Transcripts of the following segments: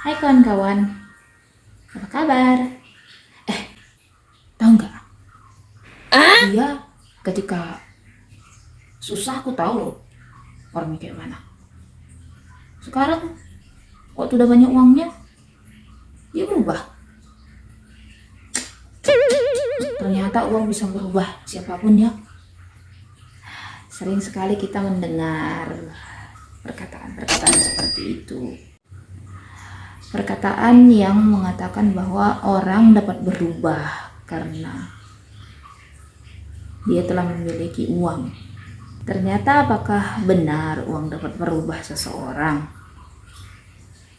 Hai kawan-kawan, apa kabar? Eh, tahu nggak? Dia ketika susah aku tahu loh orangnya kayak mana. Sekarang waktu udah banyak uangnya, dia berubah. Ternyata uang bisa berubah siapapun ya. Sering sekali kita mendengar perkataan-perkataan seperti itu. Perkataan yang mengatakan bahwa orang dapat berubah karena dia telah memiliki uang. Ternyata apakah benar uang dapat merubah seseorang?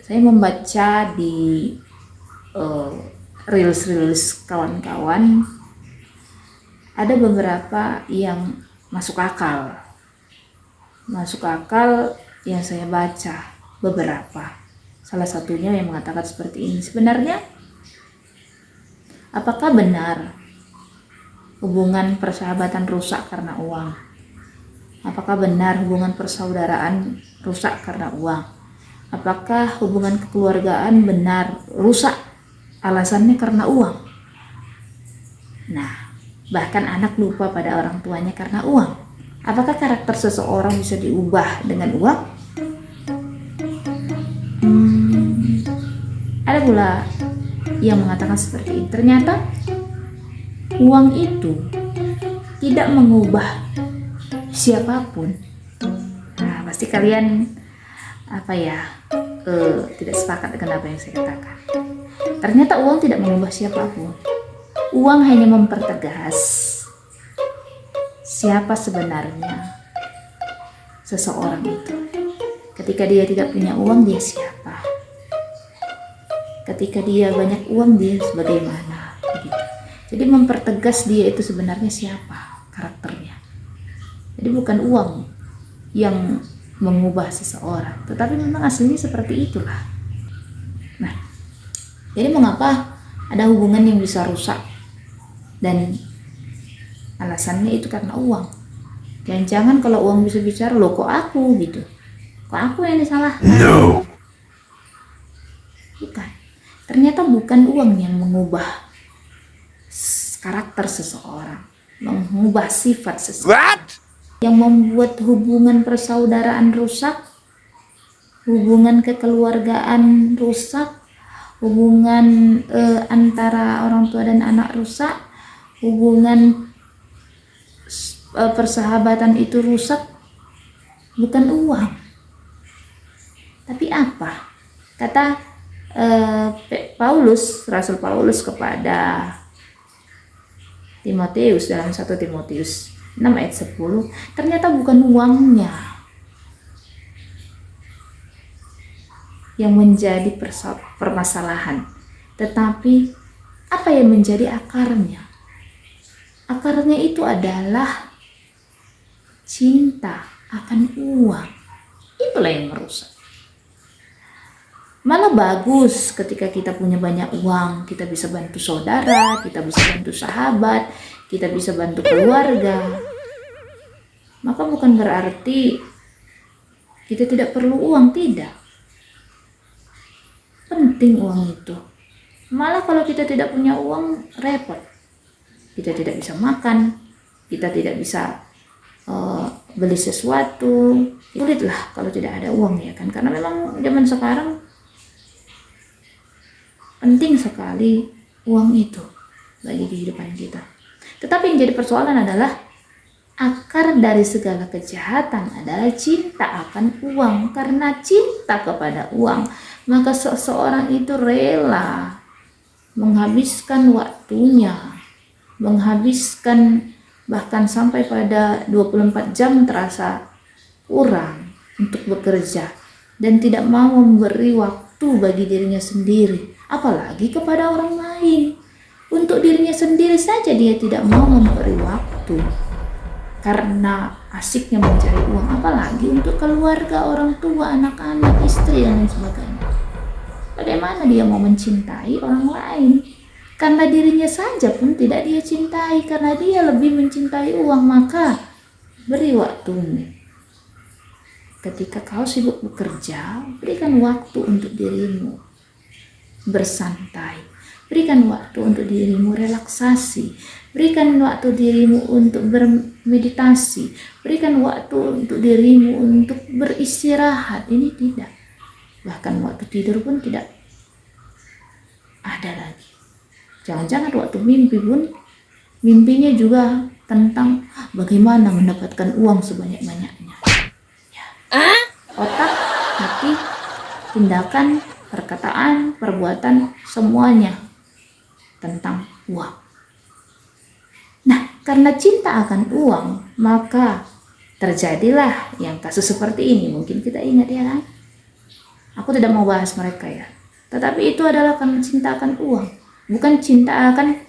Saya membaca di reels kawan-kawan, ada beberapa yang masuk akal. Yang saya baca beberapa. Salah satunya yang mengatakan seperti ini. Sebenarnya, apakah benar hubungan persahabatan rusak karena uang? Apakah benar hubungan persaudaraan rusak karena uang? Apakah hubungan kekeluargaan benar rusak alasannya karena uang? Nah, bahkan anak lupa pada orang tuanya karena uang. Apakah karakter seseorang bisa diubah dengan uang? Ada pula yang mengatakan seperti ini. Ternyata uang itu tidak mengubah siapapun. Nah, pasti kalian tidak sepakat dengan apa yang saya katakan. Ternyata uang tidak mengubah siapapun. Uang hanya mempertegas siapa sebenarnya seseorang itu. Ketika dia tidak punya uang, dia siapa? Ketika dia banyak uang, dia sebagaimana? Begitu. Jadi mempertegas dia itu sebenarnya siapa karakternya. Jadi bukan uang yang mengubah seseorang, tetapi memang aslinya seperti itulah. Nah, jadi mengapa ada hubungan yang bisa rusak dan alasannya itu karena uang? Jangan-jangan kalau uang bisa bicara, loh kok aku gitu, kok aku yang disalahkan? No. Bukan. Ternyata bukan uang yang mengubah karakter seseorang, mengubah sifat seseorang. What? Yang membuat hubungan persaudaraan rusak, hubungan kekeluargaan rusak, hubungan antara orang tua dan anak rusak, hubungan persahabatan itu rusak, bukan uang. Tapi apa? Kata Rasul Paulus kepada Timotius dalam 1 Timotius 6 ayat 10, ternyata bukan uangnya yang menjadi permasalahan, tetapi apa yang menjadi akarnya. Akarnya itu adalah cinta akan uang. Itulah yang merusak. Malah bagus ketika kita punya banyak uang, kita bisa bantu saudara, kita bisa bantu sahabat, kita bisa bantu keluarga. Maka bukan berarti kita tidak perlu uang, tidak. Penting uang itu. Malah kalau kita tidak punya uang, repot. Kita tidak bisa makan, kita tidak bisa beli sesuatu. Sulitlah kalau tidak ada uang, ya kan? Karena memang zaman sekarang penting sekali uang itu bagi kehidupan kita. Tetapi yang jadi persoalan adalah akar dari segala kejahatan adalah cinta akan uang. Karena cinta kepada uang, maka seseorang itu rela menghabiskan waktunya, menghabiskan bahkan sampai pada 24 jam terasa kurang untuk bekerja dan tidak mau memberi waktu bagi dirinya sendiri, apalagi kepada orang lain. Untuk dirinya sendiri saja dia tidak mau memberi waktu karena asiknya mencari uang, apalagi untuk keluarga, orang tua, anak-anak, istri dan lain sebagainya. Bagaimana dia mau mencintai orang lain? Karena dirinya saja pun tidak dia cintai, karena dia lebih mencintai uang. Maka beri waktumu. Ketika kau sibuk bekerja, berikan waktu untuk dirimu. bersantai. Berikan waktu untuk dirimu relaksasi. Berikan waktu dirimu untuk bermeditasi. Berikan waktu untuk dirimu untuk beristirahat. Ini tidak. Bahkan waktu tidur pun tidak ada lagi. Jangan-jangan waktu mimpi pun, mimpinya juga tentang bagaimana mendapatkan uang sebanyak-banyaknya. Ya. Otak, hati, tindakan, perkataan, perbuatan, semuanya tentang uang. Nah, karena cinta akan uang, maka terjadilah yang kasus seperti ini. Mungkin kita ingat ya kan? Aku tidak mau bahas mereka ya. Tetapi itu adalah karena cinta akan uang. Bukan cinta akan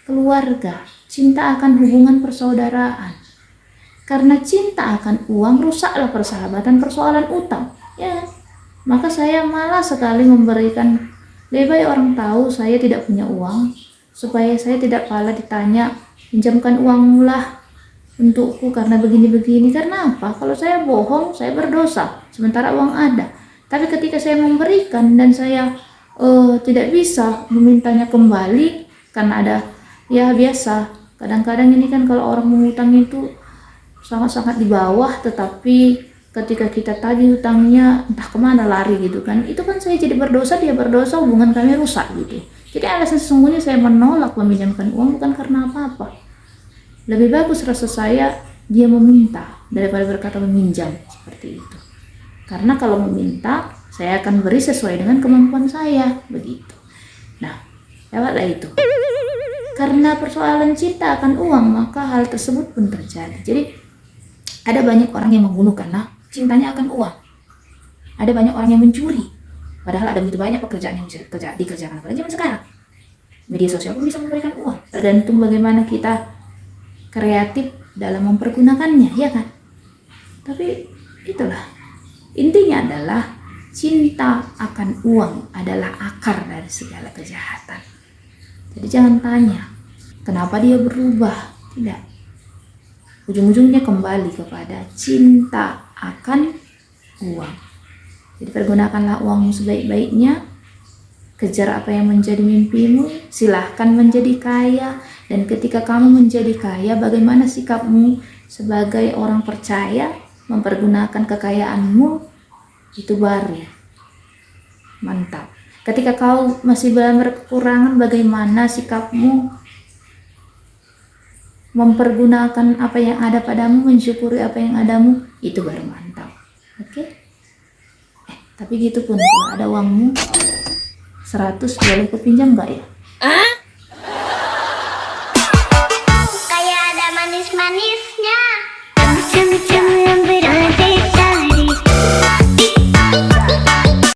keluarga. Cinta akan hubungan persaudaraan. Karena cinta akan uang, rusaklah persahabatan, persoalan utang. Ya, maka saya malas sekali memberikan. Lebih baik orang tahu saya tidak punya uang, supaya saya tidak pala ditanya, pinjamkan uangmu lah untukku karena begini-begini. Karena apa? Kalau saya bohong, saya berdosa, sementara uang ada. Tapi ketika saya memberikan dan saya tidak bisa memintanya kembali, karena ada, ya biasa, kadang-kadang ini kan kalau orang mengutang itu sangat-sangat di bawah, tetapi ketika kita tagih hutangnya entah kemana lari gitu kan, itu kan saya jadi berdosa, dia berdosa, hubungan kami rusak gitu. Jadi alasan sesungguhnya saya menolak meminjamkan uang bukan karena apa-apa. Lebih bagus rasa saya dia meminta daripada berkata meminjam, seperti itu. Karena kalau meminta, saya akan beri sesuai dengan kemampuan saya, begitu. Nah, lewatlah itu. Karena persoalan cinta akan uang, maka hal tersebut pun terjadi. Jadi ada banyak orang yang membunuh karena cintanya akan uang. Ada banyak orang yang mencuri, padahal ada begitu banyak pekerjaan yang bisa dikerjakan. Apalagi zaman sekarang, media sosial pun bisa memberikan uang. Tergantung bagaimana kita kreatif dalam mempergunakannya, ya kan? Tapi itulah, intinya adalah cinta akan uang adalah akar dari segala kejahatan. Jadi jangan tanya kenapa dia berubah, tidak. Ujung-ujungnya kembali kepada cinta akan uang. Jadi pergunakanlah uangmu sebaik-baiknya, kejar apa yang menjadi mimpimu, silahkan menjadi kaya. Dan ketika kamu menjadi kaya, bagaimana sikapmu sebagai orang percaya mempergunakan kekayaanmu, itu baru mantap. Ketika kau masih dalam kekurangan, bagaimana sikapmu mempergunakan apa yang ada padamu, mensyukuri apa yang adamu, itu baru mantap. Oke? Tapi gitu pun kalau ada uangmu 100, boleh kupinjam gak ya?